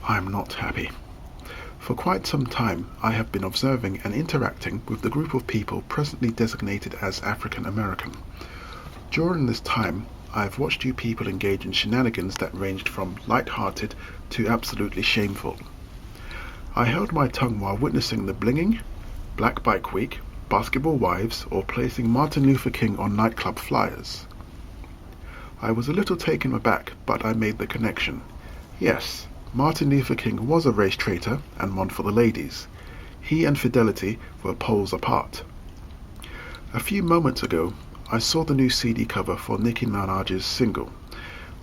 I'm not happy. For quite some time, I have been observing and interacting with the group of people presently designated as African American. During this time, I have watched you people engage in shenanigans that ranged from light-hearted to absolutely shameful. I held my tongue while witnessing the blinging, Black Bike Week, basketball wives, or placing Martin Luther King on nightclub flyers. I was a little taken aback, but I made the connection. Yes, Martin Luther King was a race traitor and one for the ladies. He and Fidelity were poles apart. A few moments ago, I saw the new CD cover for Nicki Minaj's single.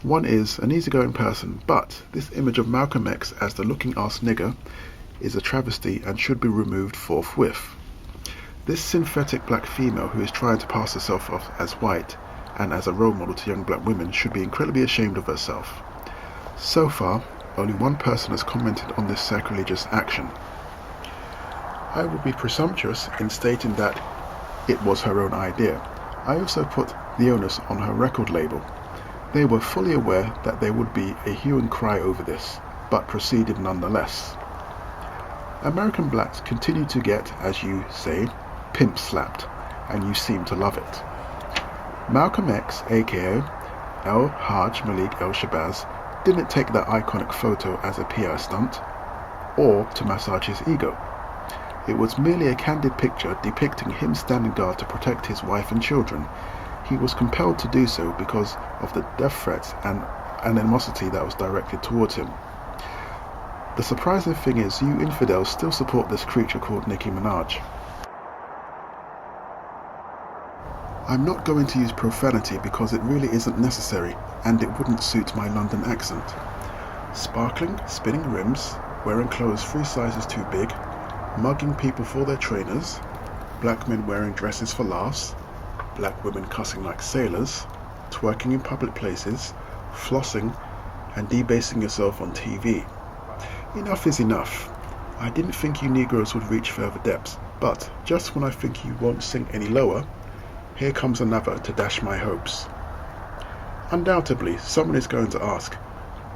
One is an easygoing person, but this image of Malcolm X as the looking-ass nigger is a travesty and should be removed forthwith. This synthetic black female who is trying to pass herself off as white and as a role model to young black women should be incredibly ashamed of herself. So far, only one person has commented on this sacrilegious action. I would be presumptuous in stating that it was her own idea. I also put the onus on her record label. They were fully aware that there would be a hue and cry over this, but proceeded nonetheless. American blacks continue to get, as you say, pimp slapped, and you seem to love it. Malcolm X, aka El Hajj Malik El Shabazz, didn't take that iconic photo as a PR stunt, or to massage his ego. It was merely a candid picture depicting him standing guard to protect his wife and children. He was compelled to do so because of the death threats and animosity that was directed towards him. The surprising thing is, you infidels still support this creature called Nicki Minaj. I'm not going to use profanity because it really isn't necessary, and it wouldn't suit my London accent. Sparkling, spinning rims, wearing clothes 3 sizes too big, mugging people for their trainers, black men wearing dresses for laughs, black women cussing like sailors, twerking in public places, flossing, and debasing yourself on TV. Enough is enough. I didn't think you Negroes would reach further depths, but just when I think you won't sink any lower, here comes another to dash my hopes. Undoubtedly, someone is going to ask,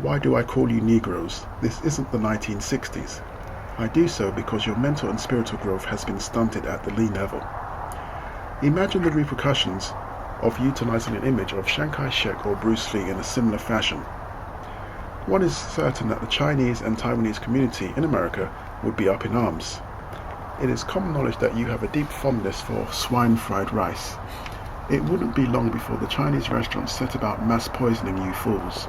why do I call you Negroes? This isn't the 1960s. I do so because your mental and spiritual growth has been stunted at the Lee level. Imagine the repercussions of utilizing an image of Chiang Kai-shek or Bruce Lee in a similar fashion. One is certain that the Chinese and Taiwanese community in America would be up in arms. It is common knowledge that you have a deep fondness for swine fried rice. It wouldn't be long before the Chinese restaurants set about mass poisoning you fools.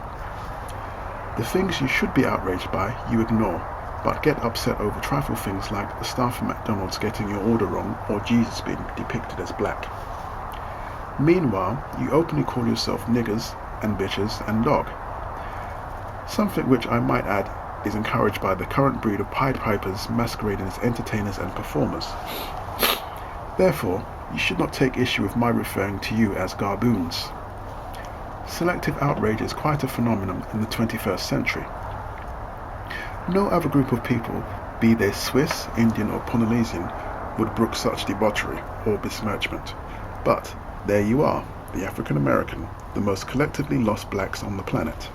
The things you should be outraged by, you ignore, but get upset over trifle things like the staff at McDonald's getting your order wrong or Jesus being depicted as black. Meanwhile, you openly call yourself niggers and bitches and dog. Something which I might add is encouraged by the current breed of Pied Pipers masquerading as entertainers and performers. Therefore, you should not take issue with my referring to you as garboons. Selective outrage is quite a phenomenon in the 21st century. No other group of people, be they Swiss, Indian or Polynesian, would brook such debauchery or besmirchment. But there you are, the African American, the most collectively lost blacks on the planet.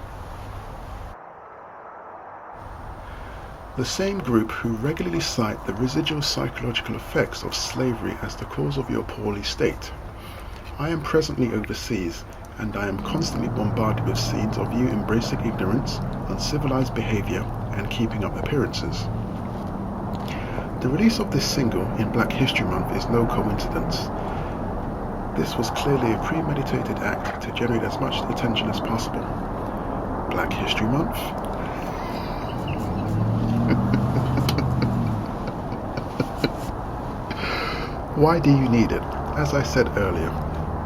The same group who regularly cite the residual psychological effects of slavery as the cause of your poorly state. I am presently overseas, and I am constantly bombarded with scenes of you embracing ignorance, uncivilized behavior, and keeping up appearances. The release of this single in Black History Month is no coincidence. This was clearly a premeditated act to generate as much attention as possible. Black History Month? Why do you need it? As I said earlier,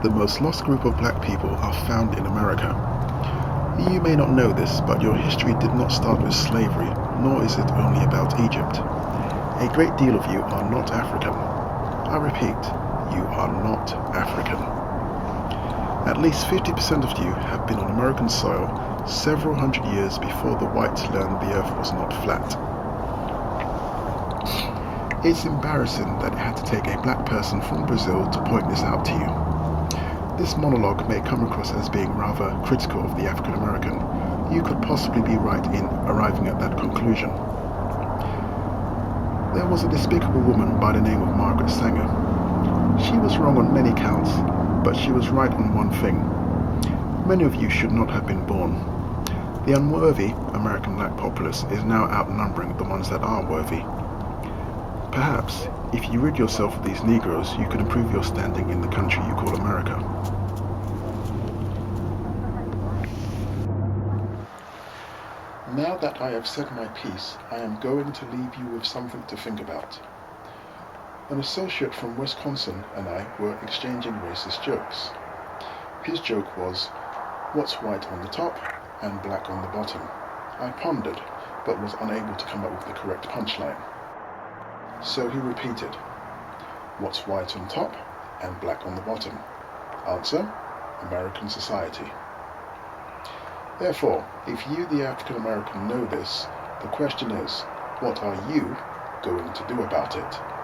the most lost group of black people are found in America. You may not know this, but your history did not start with slavery, nor is it only about Egypt. A great deal of you are not African. I repeat, you are not African. At least 50% of you have been on American soil several hundred years before the whites learned the earth was not flat. It's embarrassing that it had to take a black person from Brazil to point this out to you. This monologue may come across as being rather critical of the African American. you could possibly be right in arriving at that conclusion. There was a despicable woman by the name of Margaret Sanger. She was wrong on many counts, but she was right on one thing. Many of you should not have been born. The unworthy American black populace is now outnumbering the ones that are worthy. Perhaps, if you rid yourself of these Negroes, you could improve your standing in the country you call America. Now that I have said my piece, I am going to leave you with something to think about. An associate from Wisconsin and I were exchanging racist jokes. His joke was, "What's white on the top and black on the bottom?" I pondered, but was unable to come up with the correct punchline. So he repeated, "What's white on top and black on the bottom?" Answer, American society. Therefore, if you, the African American, know this, the question is, what are you going to do about it?